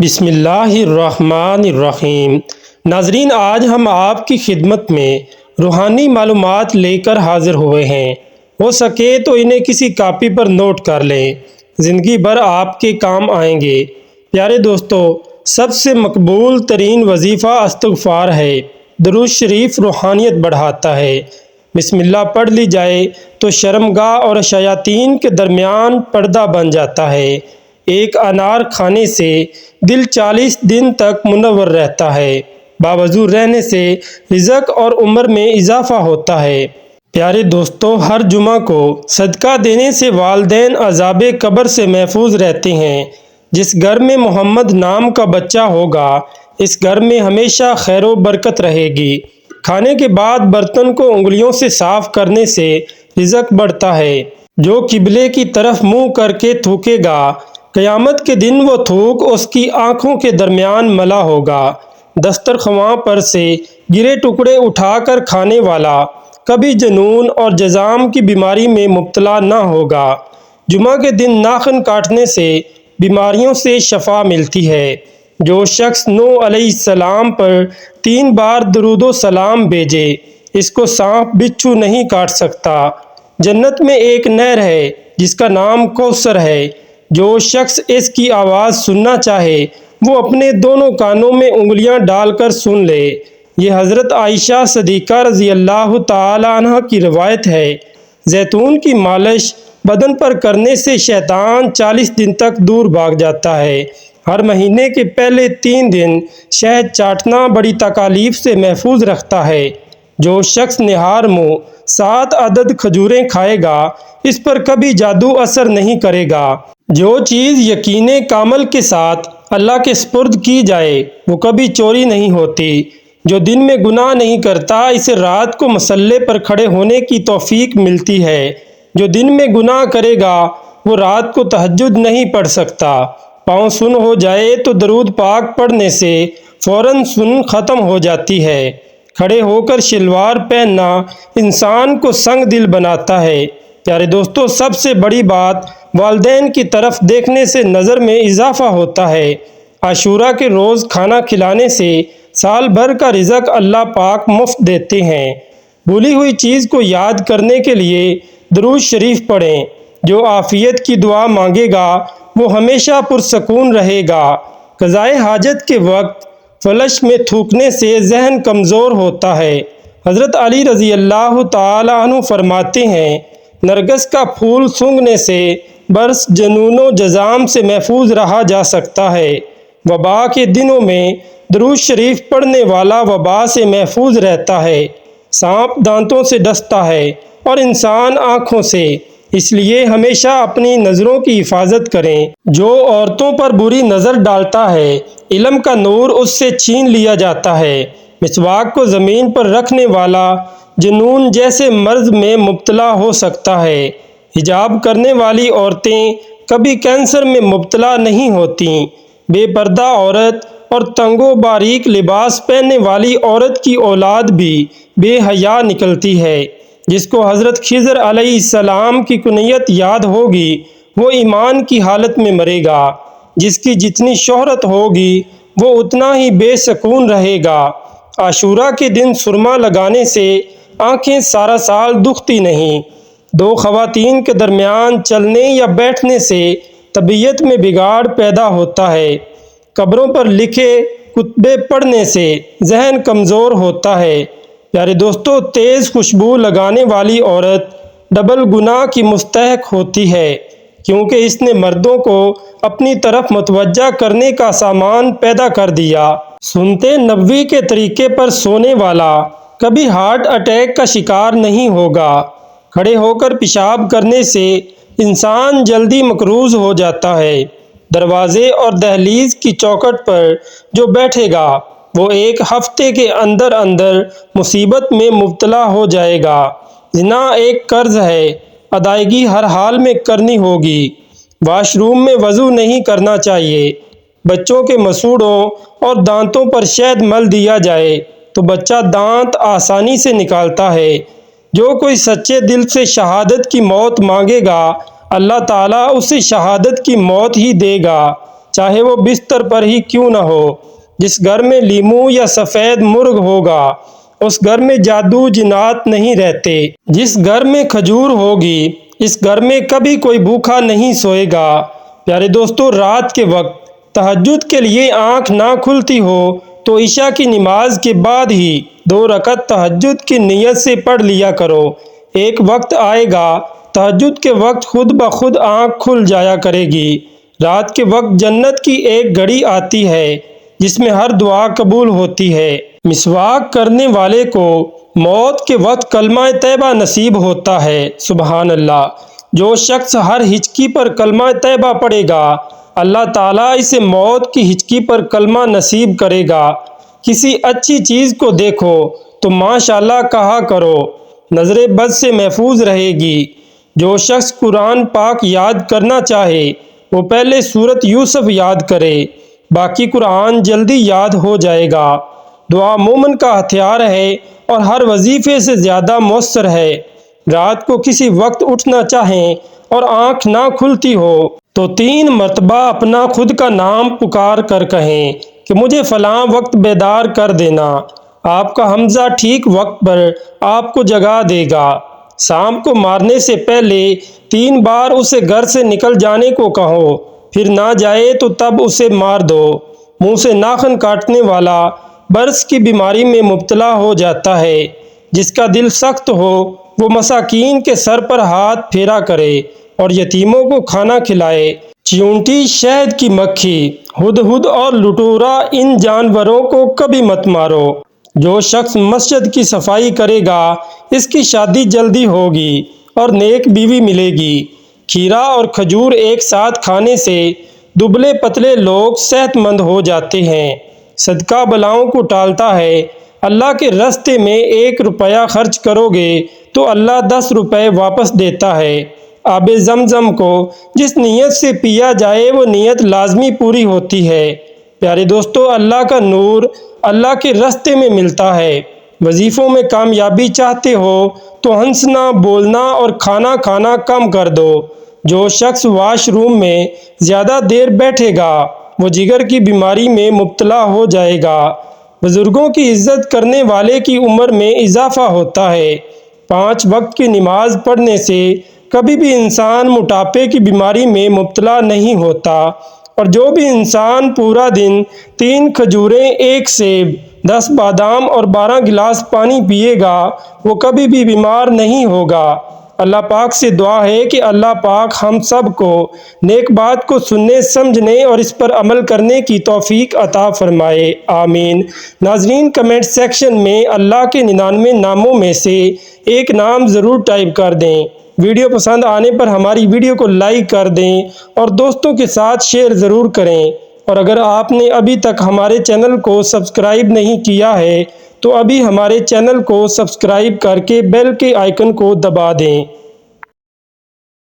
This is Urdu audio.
بسم اللہ الرحمن الرحیم۔ ناظرین، آج ہم آپ کی خدمت میں روحانی معلومات لے کر حاضر ہوئے ہیں۔ ہو سکے تو انہیں کسی کاپی پر نوٹ کر لیں، زندگی بھر آپ کے کام آئیں گے۔ پیارے دوستو، سب سے مقبول ترین وظیفہ استغفار ہے۔ درود شریف روحانیت بڑھاتا ہے۔ بسم اللہ پڑھ لی جائے تو شرمگاہ اور شیاطین کے درمیان پردہ بن جاتا ہے۔ ایک انار کھانے سے دل 40 دن تک منور رہتا ہے۔ باوضو رہنے سے رزق اور عمر میں اضافہ ہوتا ہے۔ پیارے دوستو، ہر جمعہ کو صدقہ دینے سے والدین عذاب قبر سے محفوظ رہتے ہیں۔ جس گھر میں محمد نام کا بچہ ہوگا، اس گھر میں ہمیشہ خیر و برکت رہے گی۔ کھانے کے بعد برتن کو انگلیوں سے صاف کرنے سے رزق بڑھتا ہے۔ جو قبلے کی طرف منہ کر کے تھوکے گا، قیامت کے دن وہ تھوک اس کی آنکھوں کے درمیان ملا ہوگا۔ دسترخواں پر سے گرے ٹکڑے اٹھا کر کھانے والا کبھی جنون اور جذام کی بیماری میں مبتلا نہ ہوگا۔ جمعہ کے دن ناخن کاٹنے سے بیماریوں سے شفا ملتی ہے۔ جو شخص نوح علیہ السلام پر 3 بار درود و سلام بھیجے، اس کو سانپ بچھو نہیں کاٹ سکتا۔ جنت میں ایک نہر ہے جس کا نام کوثر ہے۔ جو شخص اس کی آواز سننا چاہے، وہ اپنے دونوں کانوں میں انگلیاں ڈال کر سن لے۔ یہ حضرت عائشہ صدیقہ رضی اللہ تعالی عنہ کی روایت ہے۔ زیتون کی مالش بدن پر کرنے سے شیطان 40 دن تک دور بھاگ جاتا ہے۔ ہر مہینے کے پہلے 3 دن شہد چاٹنا بڑی تکالیف سے محفوظ رکھتا ہے۔ جو شخص نہار منہ 7 عدد کھجوریں کھائے گا، اس پر کبھی جادو اثر نہیں کرے گا۔ جو چیز یقین کامل کے ساتھ اللہ کے سپرد کی جائے، وہ کبھی چوری نہیں ہوتی۔ جو دن میں گناہ نہیں کرتا، اسے رات کو مصلے پر کھڑے ہونے کی توفیق ملتی ہے۔ جو دن میں گناہ کرے گا، وہ رات کو تہجد نہیں پڑھ سکتا۔ پاؤں سن ہو جائے تو درود پاک پڑھنے سے فوراً سن ختم ہو جاتی ہے۔ کھڑے ہو کر شلوار پہننا انسان کو سنگ دل بناتا ہے۔ پیارے دوستو، سب سے بڑی بات، والدین کی طرف دیکھنے سے نظر میں اضافہ ہوتا ہے۔ عاشورہ کے روز کھانا کھلانے سے سال بھر کا رزق اللہ پاک مفت دیتے ہیں۔ بھولی ہوئی چیز کو یاد کرنے کے لیے درود شریف پڑھیں۔ جو عافیت کی دعا مانگے گا، وہ ہمیشہ پرسکون رہے گا۔ قضائے حاجت کے وقت فلش میں تھوکنے سے ذہن کمزور ہوتا ہے۔ حضرت علی رضی اللہ تعالی عنہ فرماتے ہیں، نرگس کا پھول سونگھنے سے برس جنون و جذام سے محفوظ رہا جا سکتا ہے۔ وبا کے دنوں میں درود شریف پڑھنے والا وبا سے محفوظ رہتا ہے۔ سانپ دانتوں سے ڈستا ہے اور انسان آنکھوں سے، اس لیے ہمیشہ اپنی نظروں کی حفاظت کریں۔ جو عورتوں پر بری نظر ڈالتا ہے، علم کا نور اس سے چھین لیا جاتا ہے۔ مسواک کو زمین پر رکھنے والا جنون جیسے مرض میں مبتلا ہو سکتا ہے۔ حجاب کرنے والی عورتیں کبھی کینسر میں مبتلا نہیں ہوتیں۔ بے پردہ عورت اور تنگ و باریک لباس پہننے والی عورت کی اولاد بھی بے حیا نکلتی ہے۔ جس کو حضرت خضر علیہ السلام کی کنیت یاد ہوگی، وہ ایمان کی حالت میں مرے گا۔ جس کی جتنی شہرت ہوگی، وہ اتنا ہی بے سکون رہے گا۔ عاشورہ کے دن سرما لگانے سے آنکھیں سارا سال دکھتی نہیں۔ 2 خواتین کے درمیان چلنے یا بیٹھنے سے طبیعت میں بگاڑ پیدا ہوتا ہے۔ قبروں پر لکھے کتبے پڑھنے سے ذہن کمزور ہوتا ہے۔ پیارے دوستو، تیز خوشبو لگانے والی عورت ڈبل گناہ کی مستحق ہوتی ہے، کیونکہ اس نے مردوں کو اپنی طرف متوجہ کرنے کا سامان پیدا کر دیا۔ سنتے نبوی کے طریقے پر سونے والا کبھی ہارٹ اٹیک کا شکار نہیں ہوگا۔ کھڑے ہو کر پیشاب کرنے سے انسان جلدی مقروض ہو جاتا ہے۔ دروازے اور دہلیز کی چوکھٹ پر جو بیٹھے گا، وہ 1 ہفتے کے اندر اندر مصیبت میں مبتلا ہو جائے گا۔ زنا ایک قرض ہے، ادائیگی ہر حال میں کرنی ہوگی۔ واش روم میں وضو نہیں کرنا چاہیے۔ بچوں کے مسوڑوں اور دانتوں پر شہد مل دیا جائے تو بچہ دانت آسانی سے نکالتا ہے۔ جو کوئی سچے دل سے شہادت کی موت مانگے گا، اللہ تعالیٰ اسے شہادت کی موت ہی دے گا۔ چاہے وہ بستر پر ہی کیوں نہ ہو۔ جس گھر میں لیمو یا سفید مرغ ہوگا اس گھر میں جادو جنات نہیں رہتے۔ جس گھر میں کھجور ہوگی اس گھر میں کبھی کوئی بھوکا نہیں سوئے گا۔ پیارے دوستو، رات کے وقت تہجد کے لیے آنکھ نہ کھلتی ہو تو عشاء کی نماز کے بعد ہی 2 رکعت تہجد کی نیت سے پڑھ لیا کرو۔ ایک وقت آئے گا تہجد کے وقت خود بخود آنکھ کھل جایا کرے گی۔ رات کے وقت جنت کی ایک گھڑی آتی ہے جس میں ہر دعا قبول ہوتی ہے۔ مسواک کرنے والے کو موت کے وقت کلمہ طیبہ نصیب ہوتا ہے۔ سبحان اللہ! جو شخص ہر ہچکی پر کلمہ طیبہ پڑھے گا اللہ تعالیٰ اسے موت کی ہچکی پر کلمہ نصیب کرے گا۔ کسی اچھی چیز کو دیکھو تو ماشاءاللہ کہا کرو، نظر بد سے محفوظ رہے گی۔ جو شخص قرآن پاک یاد کرنا چاہے وہ پہلے سورۃ یوسف یاد کرے، باقی قرآن جلدی یاد ہو جائے گا۔ دعا مومن کا ہتھیار ہے اور ہر وظیفے سے زیادہ مؤثر ہے۔ رات کو کسی وقت اٹھنا چاہیں اور آنکھ نہ کھلتی ہو تو 3 مرتبہ اپنا خود کا نام پکار کر کہیں کہ مجھے فلاں وقت بیدار کر دینا۔ آپ کا حمزہ ٹھیک وقت پر آپ کو جگا دے گا۔ سانپ کو مارنے سے پہلے 3 بار اسے گھر سے نکل جانے کو کہو، پھر نہ جائے تو تب اسے مار دو۔ منہ سے ناخن کاٹنے والا برس کی بیماری میں مبتلا ہو جاتا ہے۔ جس کا دل سخت ہو وہ مساکین کے سر پر ہاتھ پھیرا کرے اور یتیموں کو کھانا کھلائے۔ چیونٹی، شہد کی مکھی، ہدہد اور لٹورا ان جانوروں کو کبھی مت مارو۔ جو شخص مسجد کی صفائی کرے گا اس کی شادی جلدی ہوگی اور نیک بیوی ملے گی۔ کھیرا اور کھجور ایک ساتھ کھانے سے دبلے پتلے لوگ صحت مند ہو جاتے ہیں۔ صدقہ بلاؤں کو ٹالتا ہے۔ اللہ کے راستے میں 1 روپیہ خرچ کرو گے تو اللہ 10 روپے واپس دیتا ہے۔ آب زمزم کو جس نیت سے پیا جائے وہ نیت لازمی پوری ہوتی ہے۔ پیارے دوستو، اللہ کا نور اللہ کے راستے میں ملتا ہے۔ وظیفوں میں کامیابی چاہتے ہو تو ہنسنا، بولنا اور کھانا کھانا کم کر دو۔ جو شخص واش روم میں زیادہ دیر بیٹھے گا وہ جگر کی بیماری میں مبتلا ہو جائے گا۔ بزرگوں کی عزت کرنے والے کی عمر میں اضافہ ہوتا ہے۔ 5 وقت کی نماز پڑھنے سے کبھی بھی انسان موٹاپے کی بیماری میں مبتلا نہیں ہوتا، اور جو بھی انسان پورا دن 3 کھجوریں، 1 سیب، 10 بادام اور 12 گلاس پانی پیے گا وہ کبھی بھی بیمار نہیں ہوگا۔ اللہ پاک سے دعا ہے کہ اللہ پاک ہم سب کو نیک بات کو سننے، سمجھنے اور اس پر عمل کرنے کی توفیق عطا فرمائے، آمین۔ ناظرین، کمنٹ سیکشن میں اللہ کے 99 ناموں میں سے ایک نام ضرور ٹائپ کر دیں۔ ویڈیو پسند آنے پر ہماری ویڈیو کو لائک کر دیں اور دوستوں کے ساتھ شیئر ضرور کریں، اور اگر آپ نے ابھی تک ہمارے چینل کو سبسکرائب نہیں کیا ہے تو ابھی ہمارے چینل کو سبسکرائب کر کے بیل کے آئیکن کو دبا دیں۔